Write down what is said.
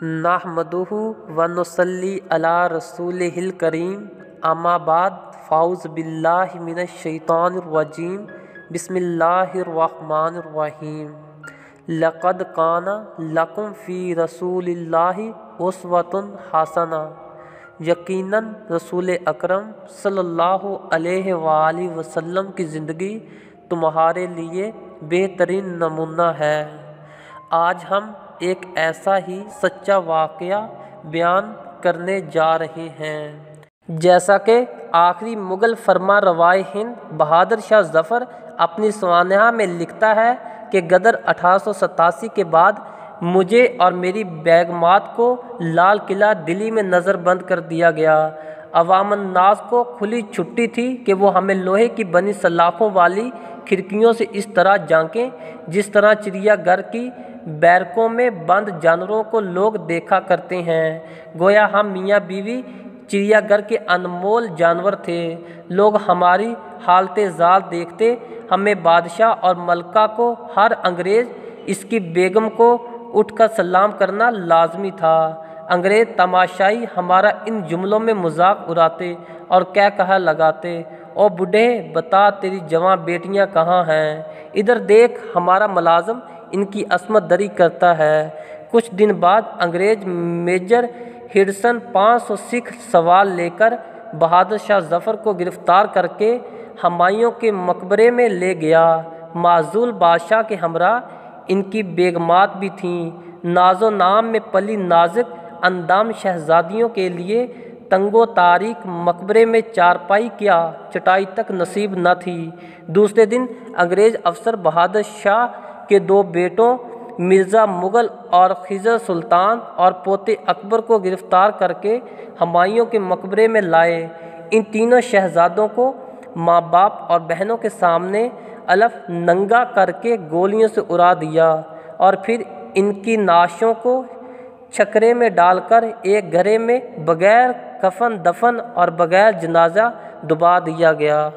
نحمدہ و نصلی علی رسولہ الکریم اما بعد فاعوذ باللہ من الشیطان الرجیم بسم اللہ الرحمن الرحیم لقد کان لکم فی رسول اللہ اسوۃ حسنہ یقیناً رسول اکرم صلی اللہ علیہ وآلہ وسلم کی زندگی تمہارے لیے بہترین نمونہ ہے۔ آج ہم ایک ایسا ہی سچا واقعہ بیان کرنے جا رہے ہیں جیسا کہ آخری مغل فرما روائے ہند بہادر شاہ ظفر اپنی سوانح میں لکھتا ہے کہ غدر 1887 کے بعد مجھے اور میری بیگمات کو لال قلعہ دلی میں نظر بند کر دیا گیا۔ عوام الناس کو کھلی چھٹی تھی کہ وہ ہمیں لوہے کی بنی سلاخوں والی کھڑکیوں سے اس طرح جھانکیں جس طرح چڑیا گھر کی بیرکوں میں بند جانوروں کو لوگ دیکھا کرتے ہیں، گویا ہم میاں بیوی چڑیا گھر کے انمول جانور تھے۔ لوگ ہماری حالت زال دیکھتے، ہمیں بادشاہ اور ملکہ کو ہر انگریز اس کی بیگم کو اٹھ کر سلام کرنا لازمی تھا۔ انگریز تماشائی ہمارا ان جملوں میں مذاق اڑاتے اور کہا لگاتے، او بوڑھے بتا تیری جوان بیٹیاں کہاں ہیں، ادھر دیکھ ہمارا ملازم ان کی عصمت دری کرتا ہے۔ کچھ دن بعد انگریز میجر ہڈسن 500 سکھ سوار لے کر بہادر شاہ ظفر کو گرفتار کر کے ہمایوں کے مقبرے میں لے گیا۔ معزول بادشاہ کے ہمراہ ان کی بیگمات بھی تھیں۔ ناز و نام میں پلی نازک اندام شہزادیوں کے لیے تنگ و تاریک مقبرے میں چارپائی کیا چٹائی تک نصیب نہ تھی۔ دوسرے دن انگریز افسر بہادر شاہ کے 2 بیٹوں مرزا مغل اور خضر سلطان اور پوتے اکبر کو گرفتار کر کے ہمایوں کے مقبرے میں لائے۔ ان تینوں شہزادوں کو ماں باپ اور بہنوں کے سامنے الف ننگا کر کے گولیوں سے اڑا دیا اور پھر ان کی نعشوں کو چھکرے میں ڈال کر ایک گھڑے میں بغیر کفن دفن اور بغیر جنازہ دبا دیا گیا۔